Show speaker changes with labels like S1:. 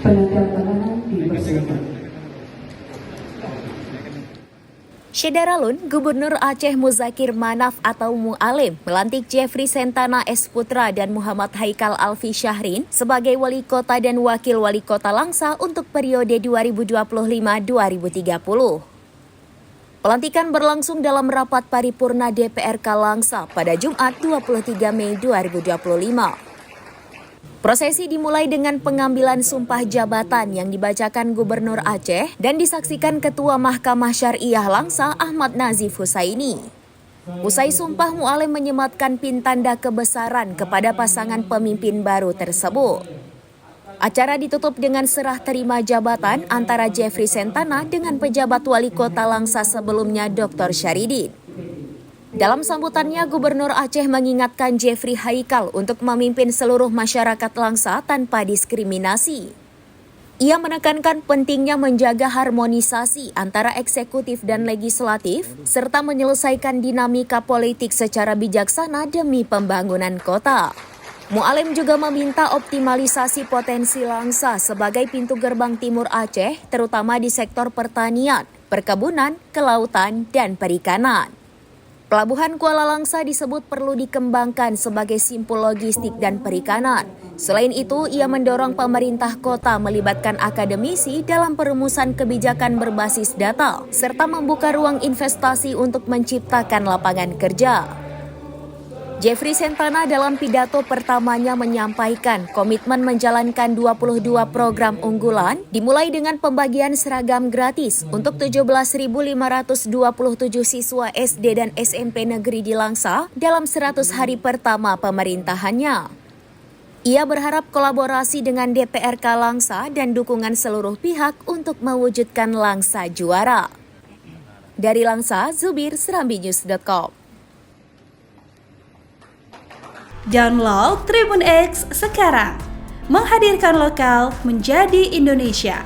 S1: Penandatanganan dipersilakan.
S2: Syederalun, Gubernur Aceh Muzakir Manaf atau Mu'alim melantik Jeffrey Sentana S. Putra dan Muhammad Haikal Alfi Syahrin sebagai Wali Kota dan Wakil Wali Kota Langsa untuk periode 2025-2030. Pelantikan berlangsung dalam rapat paripurna DPRK Langsa pada Jumat 23 Mei 2025. Prosesi dimulai dengan pengambilan sumpah jabatan yang dibacakan Gubernur Aceh dan disaksikan Ketua Mahkamah Syariah Langsa Ahmad Nazif Husaini. Usai sumpah, Mu'alim menyematkan pin tanda kebesaran kepada pasangan pemimpin baru tersebut. Acara ditutup dengan serah terima jabatan antara Jeffrey Sentana dengan pejabat wali kota Langsa sebelumnya Dr. Syaridin. Dalam sambutannya, Gubernur Aceh mengingatkan Jeffrey Haikal untuk memimpin seluruh masyarakat Langsa tanpa diskriminasi. Ia menekankan pentingnya menjaga harmonisasi antara eksekutif dan legislatif, serta menyelesaikan dinamika politik secara bijaksana demi pembangunan kota. Mu'alim juga meminta optimalisasi potensi Langsa sebagai pintu gerbang timur Aceh, terutama di sektor pertanian, perkebunan, kelautan, dan perikanan. Pelabuhan Kuala Langsa disebut perlu dikembangkan sebagai simpul logistik dan perikanan. Selain itu, ia mendorong pemerintah kota melibatkan akademisi dalam perumusan kebijakan berbasis data, serta membuka ruang investasi untuk menciptakan lapangan kerja. Jeffrey Sentana dalam pidato pertamanya menyampaikan komitmen menjalankan 22 program unggulan, dimulai dengan pembagian seragam gratis untuk 17.527 siswa SD dan SMP negeri di Langsa dalam 100 hari pertama pemerintahannya. Ia berharap kolaborasi dengan DPRK Langsa dan dukungan seluruh pihak untuk mewujudkan Langsa juara. Dari Langsa, Zubir, serambinews.com.
S3: Download Tribun X sekarang, menghadirkan lokal menjadi Indonesia.